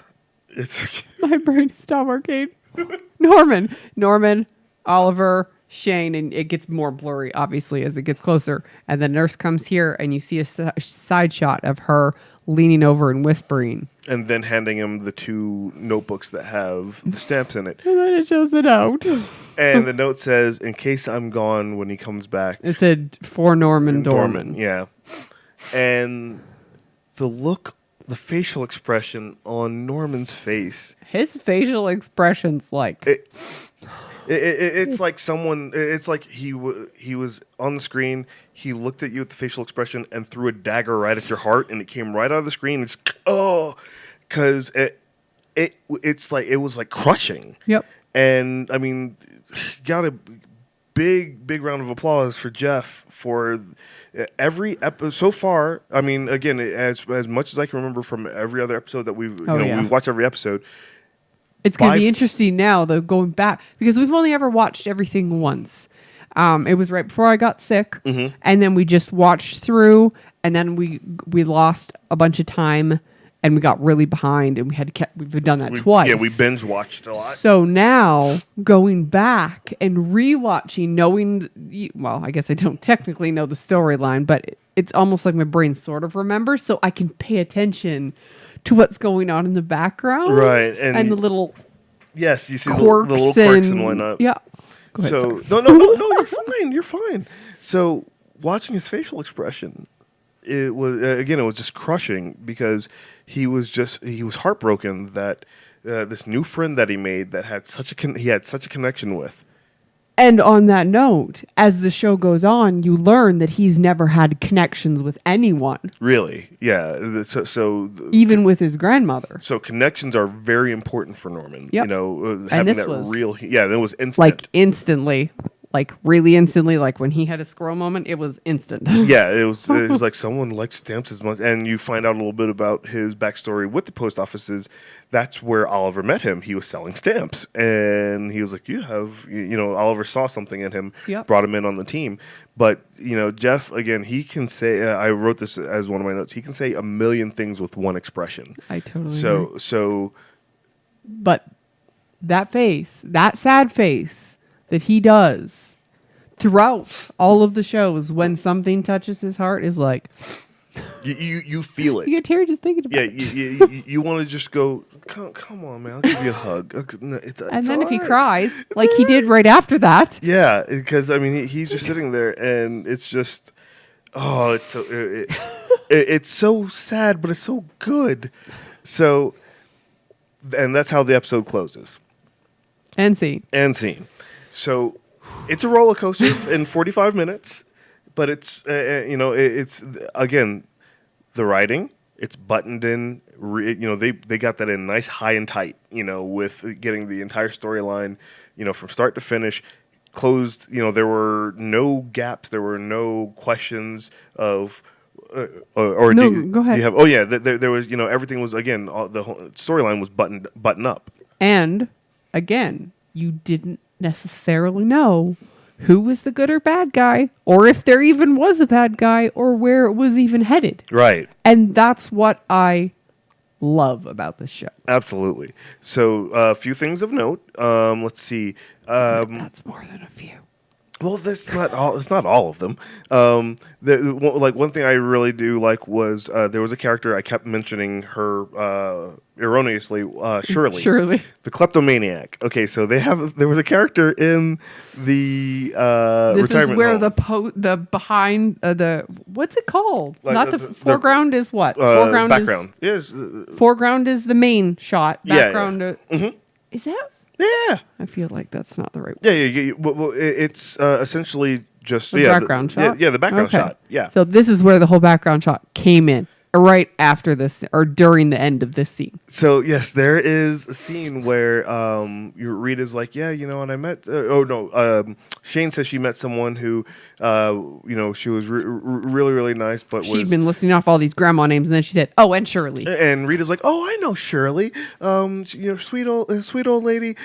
My brain stopped working. Norman, Oliver, Shane, and it gets more blurry, obviously, as it gets closer. And the nurse comes here, and you see a side shot of her leaning over and whispering. And then handing him the 2 notebooks that have the stamps in it. And then it shows it out. And the note says, in case I'm gone when he comes back. It said, for Norman Dorman. Yeah. And the facial expression on Norman's face. His facial expression's like... It's like someone. It's like he was on the screen. He looked at you with the facial expression and threw a dagger right at your heart, and it came right out of the screen. It's because it's like it was like crushing. Yep. And I mean, got a big round of applause for Geoff for every episode so far. I mean, again, as much as I can remember from every other episode that we've we've watched every episode. It's going to be interesting now, though, going back, because we've only ever watched everything once. It was right before I got sick, and then we just watched through, and then we lost a bunch of time, and we got really behind, and we've done that twice. Yeah, we binge watched a lot. So now going back and rewatching, knowing, well, I guess I don't technically know the storyline, but it's almost like my brain sort of remembers, so I can pay attention to what's going on in the background, right? And the little you see the little quirks and whatnot. Yeah. So no, you're fine. So watching his facial expression, it was it was just crushing because he was heartbroken that this new friend that he made that had such a connection with. And on that note, as the show goes on, you learn that he's never had connections with anyone. Really? Yeah. So even with his grandmother. So connections are very important for Norman. Yep. Having that real. Yeah, that was instant. Like instantly. Like really instantly, like when he had a squirrel moment, it was instant. Yeah, it was like someone liked stamps as much. And you find out a little bit about his backstory with the post offices. That's where Oliver met him. He was selling stamps. And he was like, Oliver saw something in him, brought him in on the team. But, Geoff, again, he can say, I wrote this as one of my notes, he can say a million things with one expression. I totally agree. So. But that face, that sad face, that he does throughout all of the shows when something touches his heart is like you feel it. You get teary just thinking about it. Yeah, you want to just go, come on, man, I'll give you a hug. And then if he cries, like he did right after that. Yeah, because I mean he's just sitting there and it's just it's so sad, but it's so good. So, and that's how the episode closes. And scene. So it's a roller coaster in 45 minutes, but it's it's again the writing. It's buttoned in. They got that in nice, high and tight. With getting the entire storyline, from start to finish, closed. There were no gaps. There were no questions of. Go ahead. There was. Everything was again. The whole storyline was buttoned up. And again, you didn't necessarily know who was the good or bad guy, or if there even was a bad guy, or where it was even headed. Right. And that's what I love about this show. Absolutely. So a few things of note. Let's see. That's more than a few. Well, that's not all. It's not all of them. One thing I really do like was there was a character I kept mentioning her erroneously. Shirley, the kleptomaniac. Okay, so there was a character in the this retirement is where home. the behind the what's it called? Like, not the foreground is what? Foreground background. Foreground is the main shot. Background. Yeah. Is that? Yeah, I feel like that's not the right word. Yeah. Well, it's essentially just the background shot. Yeah, the background shot. Yeah. So this is where the whole background shot came in, right after this or during the end of this scene. So yes, there is a scene where Rita's like, and I met. Shane says she met someone who, she was really really nice, but she'd been listing off all these grandma names, and then she said, "Oh, and Shirley." And Rita's like, "Oh, I know Shirley. Sweet old lady.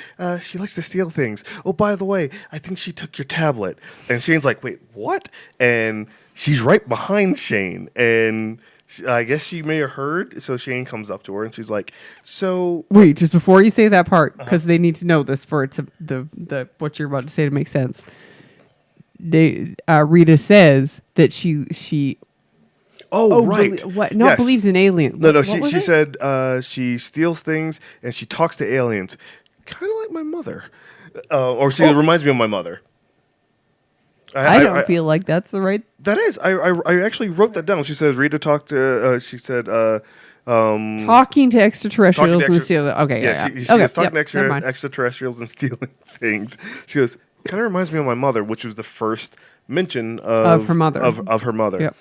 She likes to steal things. Oh, by the way, I think she took your tablet." And Shane's like, "Wait, what?" And she's right behind Shane, and I guess she may have heard. So Shane comes up to her and she's like, "So wait, just before you say that part, because they need to know this for it to the what you're about to say to make sense." Rita says that she Oh, right. What? No, believes in aliens. No, no. What She said she steals things and she talks to aliens, kind of like my mother, or she reminds me of my mother. I don't feel like that's the right. That is. I actually wrote that down. She says Rita talked to. She said. Talking to extraterrestrials and stealing. Okay, yeah. She was talking to extraterrestrials and stealing things. She goes, kind of reminds me of my mother, which was the first mention of her mother. Of her mother. Yep.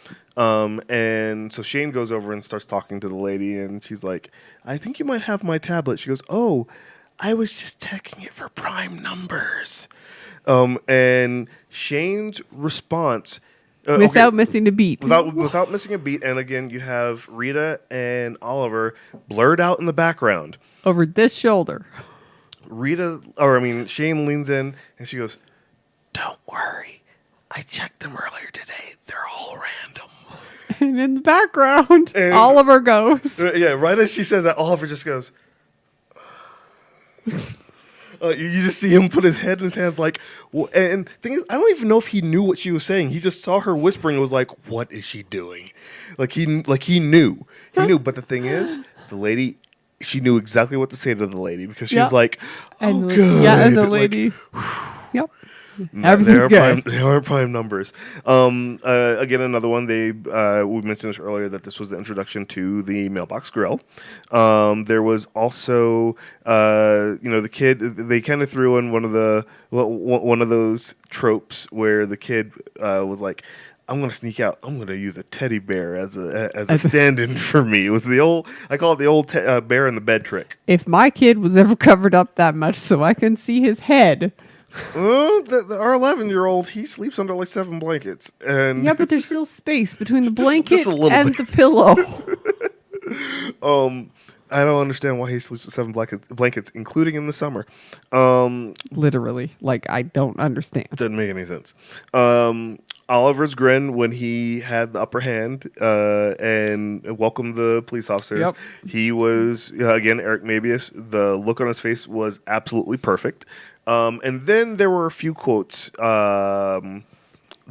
And so Shane goes over and starts talking to the lady, and she's like, I think you might have my tablet. She goes, oh, I was just checking it for prime numbers. And Shane's response... without missing a beat. Without missing a beat. And again, you have Rita and Oliver blurred out in the background. Over this shoulder. Shane leans in and she goes, don't worry. I checked them earlier today. They're all random. And in the background, Oliver goes. Yeah, right as she says that, Oliver just goes... you just see him put his head in his hands like, and the thing is, I don't even know if he knew what she was saying. He just saw her whispering and was like, what is she doing? He knew. He knew. But the thing is, the lady, she knew exactly what to say to the lady because she was like, oh, good. Yeah, and the lady, yep. Everything's good. They aren't prime numbers. Again, another one. We mentioned this earlier that this was the introduction to the mailbox grill. There was also, the kid. They kind of threw in one of those tropes where the kid was like, I'm going to sneak out. I'm going to use a teddy bear as a stand-in for me. It was I call it the old bear in the bed trick. If my kid was ever covered up that much so I can see his head. Our 11-year-old, he sleeps under like 7 blankets, and yeah, but there's still space between the blanket just and the pillow. I don't understand why he sleeps with 7 blankets, including in the summer. Literally, I don't understand. Doesn't make any sense. Oliver's grin when he had the upper hand and welcomed the police officers. Yep. He was again Eric Mabius. The look on his face was absolutely perfect. And then there were a few quotes that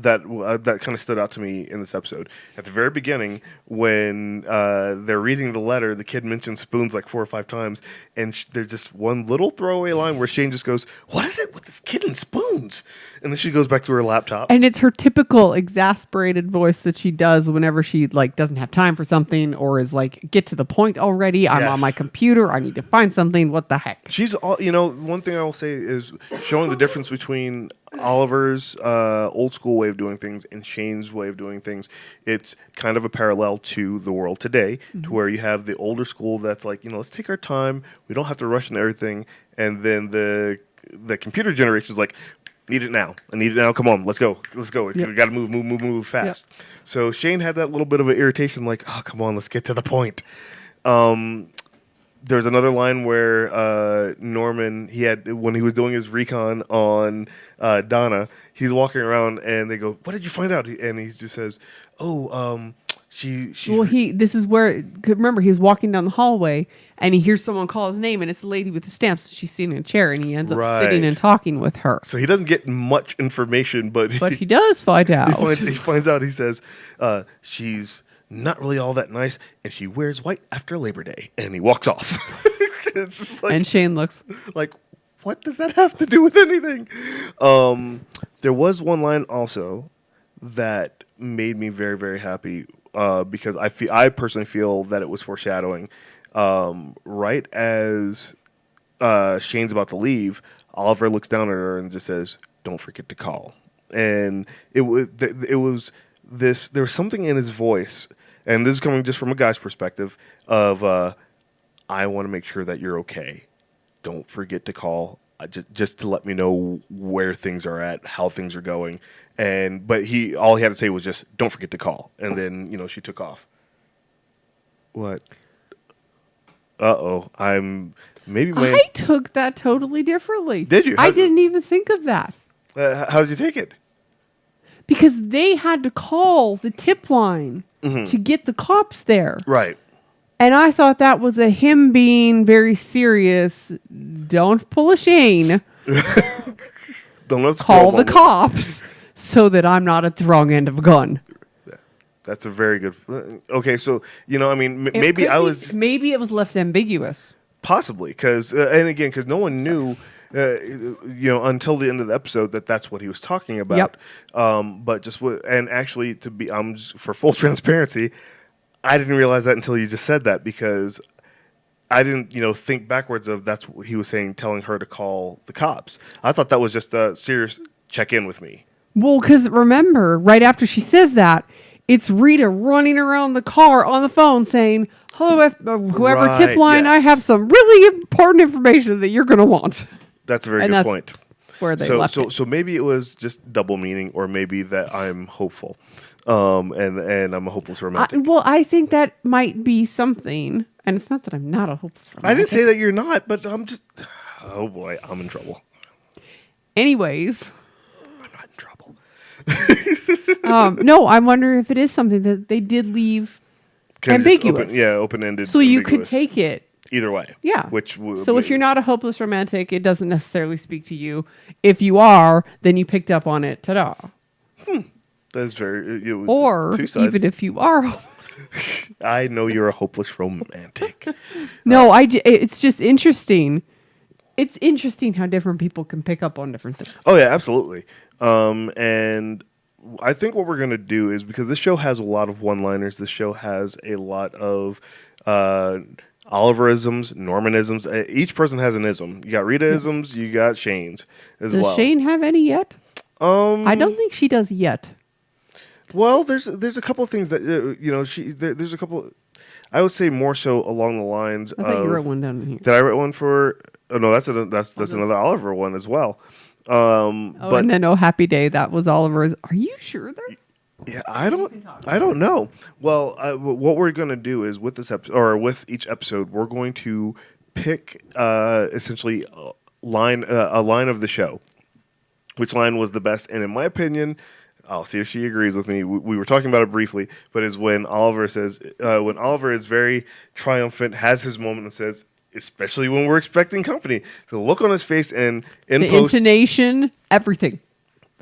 kind of stood out to me in this episode. At the very beginning, when they're reading the letter, the kid mentions spoons like 4 or 5 times, and there's just one little throwaway line where Shane just goes, "What is it with this kid and spoons?" And then she goes back to her laptop. And it's her typical exasperated voice that she does whenever she doesn't have time for something or is get to the point already. I'm on my computer. I need to find something. What the heck? She's one thing I will say is showing the difference between Oliver's old school way of doing things and Shane's way of doing things. It's kind of a parallel to the world today, to where you have the older school that's like, let's take our time. We don't have to rush into everything. And then the computer generation is like, need it now. I need it now. Come on, let's go. Yep. We got to move fast. Yep. So Shane had that little bit of an irritation, like, oh, come on, let's get to the point. There's another line where Norman, when he was doing his recon on Donna, he's walking around and they go, "What did you find out?" And he just says, "Oh, she." Well, this is where, remember, he's walking down the hallway and he hears someone call his name, and it's the lady with the stamps. She's sitting in a chair, and he ends up sitting and talking with her. So he doesn't get much information, but he does find out. He finds out. He says, "She's not really all that nice, and she wears white after Labor Day," and he walks off. It's just like, and Shane looks like, what does that have to do with anything? There was one line also that made me very, very happy because I personally feel that it was foreshadowing. Right as Shane's about to leave, Oliver looks down at her and just says, "Don't forget to call." And it was this. There was something in his voice, and this is coming just from a guy's perspective of, I want to make sure that you're okay. Don't forget to call, just to let me know where things are at, how things are going. But all he had to say was just, "Don't forget to call." And then, she took off. What? Uh-oh. I took that totally differently. Did you? I didn't even think of that. How did you take it? Because they had to call the tip line to get the cops there. Right. And I thought that was him being very serious. Don't pull a Shane. Don't call the cops so that I'm not at the wrong end of a gun. That's a very good. Okay, so I mean, maybe maybe it was left ambiguous. Possibly, because because no one knew, until the end of the episode that's what he was talking about. Yep. But and actually, for full transparency, I didn't realize that until you just said that, because I didn't, think backwards of that's what he was saying, telling her to call the cops. I thought that was just a serious check in with me. Well, because remember, right after she says that, it's Rita running around the car on the phone saying, "Hello, whoever Right, tip line, yes. I have some really important information that you're going to want." That's a very good point. Where they left it. So maybe it was just double meaning, or maybe that I'm hopeful, and I'm a hopeless romantic. I think that might be something, and it's not that I'm not a hopeless romantic. I didn't say that you're not, but I'm just, oh boy, I'm in trouble. Anyways. I'm not in trouble. No, I'm wondering if it is something that they did leave ambiguous. Open-ended. So you could take it either way. Yeah. So if you're not a hopeless romantic, it doesn't necessarily speak to you. If you are, then you picked up on it. Ta-da. That's very. Or even if you are. I know you're a hopeless romantic. No, it's just interesting. It's interesting how different people can pick up on different things. Oh, yeah, absolutely. And I think what we're going to do is, because this show has a lot of one-liners, this show has a lot of Oliverisms, Normanisms. Each person has an ism. You got Rita-isms, you got Shane's as well. Does Shane have any yet? I don't think she does yet. Well, there's a couple of things that there's a couple. I would say more so along the lines. I thought you wrote one down here. Did I write one for? Oh no, that's another Oliver one as well. But and then Happy Day, that was Oliver's. Are you sure there? Yeah, I don't know. Well, what we're going to do is with this episode, or with each episode, we're going to pick essentially a line of the show. Which line was the best? And in my opinion, I'll see if she agrees with me. We were talking about it briefly, but is when Oliver says, when Oliver is very triumphant, has his moment and says, especially when we're expecting company, the look on his face and the intonation, everything.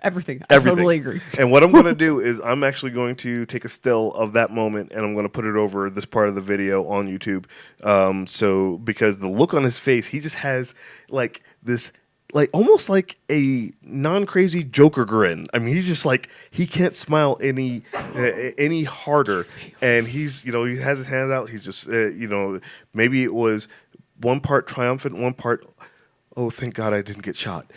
I totally agree. And what I'm going to do is I'm actually going to take a still of that moment and I'm going to put it over this part of the video on YouTube. So because the look on his face, he just has like this, like almost like a non-crazy Joker grin. I mean, he's just like, he can't smile any harder. And he's, he has his hand out. He's just, maybe it was one part triumphant, one part, oh, thank God I didn't get shot.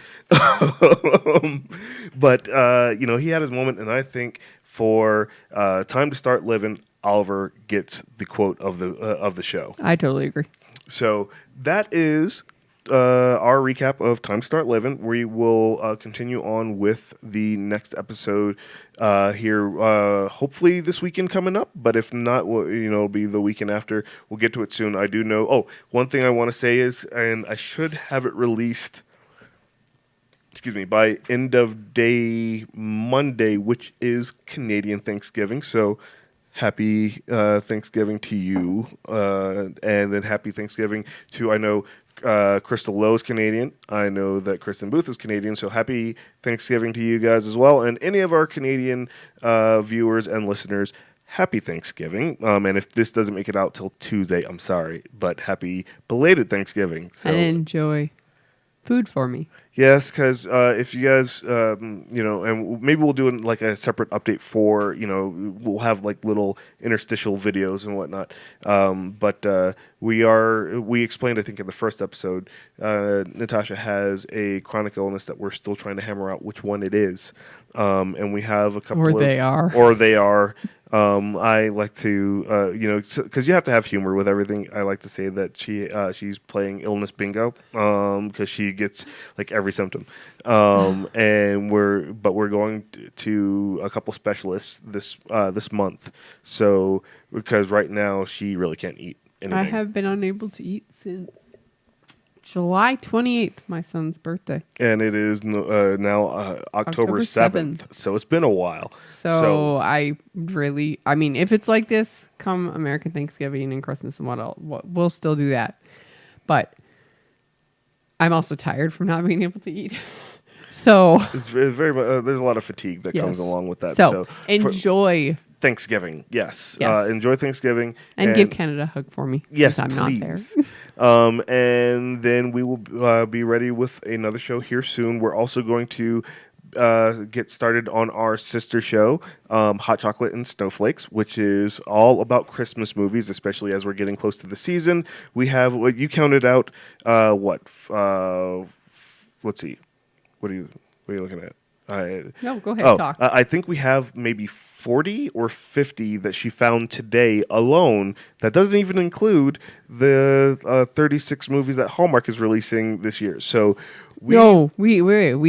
But, he had his moment. And I think for Time to Start Livin', Oliver gets the quote of the show. I totally agree. So that is our recap of Time to Start Livin'. We will continue on with the next episode here, hopefully this weekend coming up. But if not, it'll be the weekend after. We'll get to it soon. I do know. Oh, one thing I want to say is, and I should have it released, by end of day Monday, which is Canadian Thanksgiving. So happy Thanksgiving to you, and then happy Thanksgiving to, I know, Crystal Lowe is Canadian. I know that Kristin Booth is Canadian, so happy Thanksgiving to you guys as well. And any of our Canadian viewers and listeners, happy Thanksgiving. And if this doesn't make it out till Tuesday, I'm sorry, but happy belated Thanksgiving. So, and enjoy food for me. Yes, because if you guys, and maybe we'll do like a separate update for, we'll have like little interstitial videos and whatnot. But we explained, I think, in the first episode, Natasha has a chronic illness that we're still trying to hammer out which one it is. And we have a couple they are. Or they are. I like to, because you have to have humor with everything. I like to say that she's playing illness bingo, because she gets like every symptom. And we're going to a couple specialists this month. So because right now she really can't eat anything. I have been unable to eat since July 28th, my son's birthday. And it is now October 7th. So it's been a while. So I mean, if it's like this, come American Thanksgiving and Christmas and we'll still do that. But I'm also tired from not being able to eat. So it's very there's a lot of fatigue that comes along with that. So enjoy Thanksgiving. Yes. Yes. Enjoy Thanksgiving. And give Canada a hug for me. Yes, I'm please. not there. And then we will be ready with another show here soon. We're also going to get started on our sister show, Hot Chocolate and Snowflakes, which is all about Christmas movies, especially as we're getting close to the season. We have what you counted out. Let's see. What are you looking at? No, go ahead. Talk. I think we have maybe 40 or 50 that she found today alone. That doesn't even include the 36 movies that Hallmark is releasing this year. So we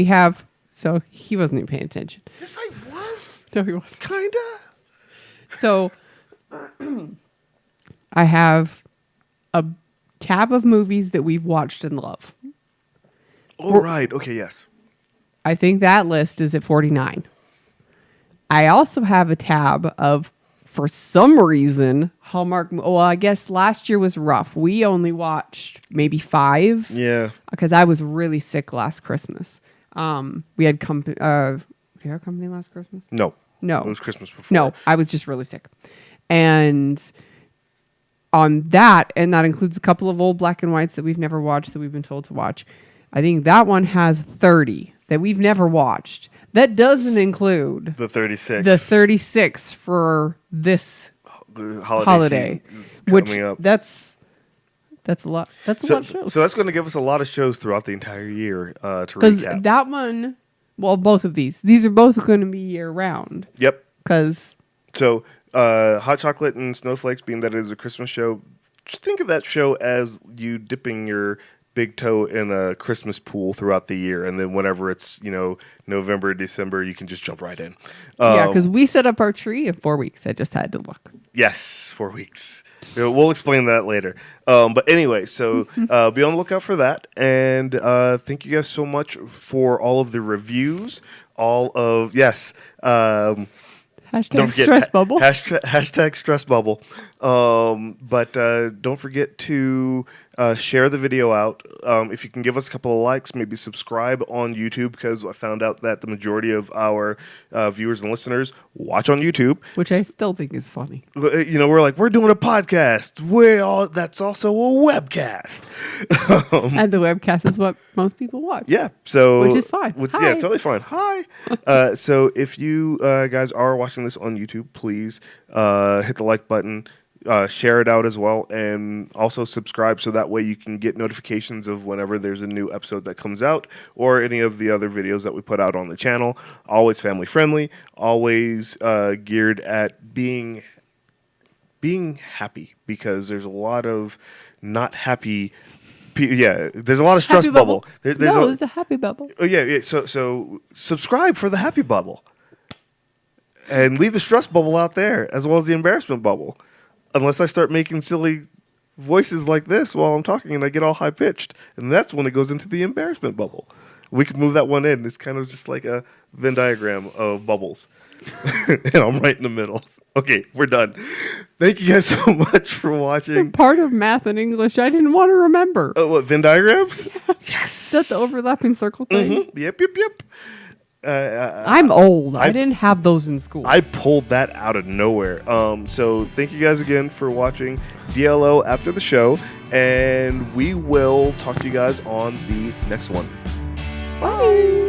have. So he wasn't even paying attention. Yes, I was. No, he wasn't. Kinda. So I have a tab of movies that we've watched and love. Oh, right. Okay, yes. I think that list is at 49. I also have a tab of, for some reason, Hallmark. Well, I guess last year was rough. We only watched maybe 5. Yeah. Because I was really sick last Christmas. We had company. Did you have company last Christmas? No. No. It was Christmas before. No, I was just really sick. And on that, and that includes a couple of old black and whites that we've never watched that we've been told to watch. I think that one has 30 that we've never watched. That doesn't include the 36. The 36 for this holiday which up. That's a lot. That's a lot of shows. So that's going to give us a lot of shows throughout the entire year to recap. Because that one, well, both of these are both going to be year round. Yep. Because so Hot Chocolate and Snowflakes, being that it is a Christmas show, just think of that show as you dipping your big toe in a Christmas pool throughout the year, and then whenever it's November, December, you can just jump right in. Yeah, because we set up our tree in 4 weeks. I just had to look. Yes, 4 weeks. We'll explain that later. But anyway, so be on the lookout for that. And thank you guys so much for all of the reviews. Hashtag don't forget, stress bubble. Hashtag stress bubble. But don't forget to share the video out. If you can give us a couple of likes, maybe subscribe on YouTube, because I found out that the majority of our viewers and listeners watch on YouTube. Which I still think is funny. We're like, we're doing a podcast. That's also a webcast. And the webcast is what most people watch. Yeah. So which is fine. Yeah, totally fine. Hi. So if you guys are watching this on YouTube, please hit the like button. Share it out as well, and also subscribe so that way you can get notifications of whenever there's a new episode that comes out, or any of the other videos that we put out on the channel. Always family friendly, always geared at being happy, because there's a lot of not happy. There's a lot of stress happy bubble. There's a happy bubble. Oh yeah. So subscribe for the happy bubble, and leave the stress bubble out there, as well as the embarrassment bubble. Unless I start making silly voices like this while I'm talking and I get all high pitched, and that's when it goes into the embarrassment bubble. We could move that one in. It's kind of just like a Venn diagram of bubbles. And I'm right in the middle. Okay, we're done. Thank you guys so much for watching. Part of math and English I didn't want to remember. What, Venn diagrams? Yes. That's the overlapping circle thing. Mm-hmm. Yep. I'm old. I didn't have those in school. I pulled that out of nowhere. So thank you guys again for watching DLO After the Show, and we will talk to you guys on the next one. Bye.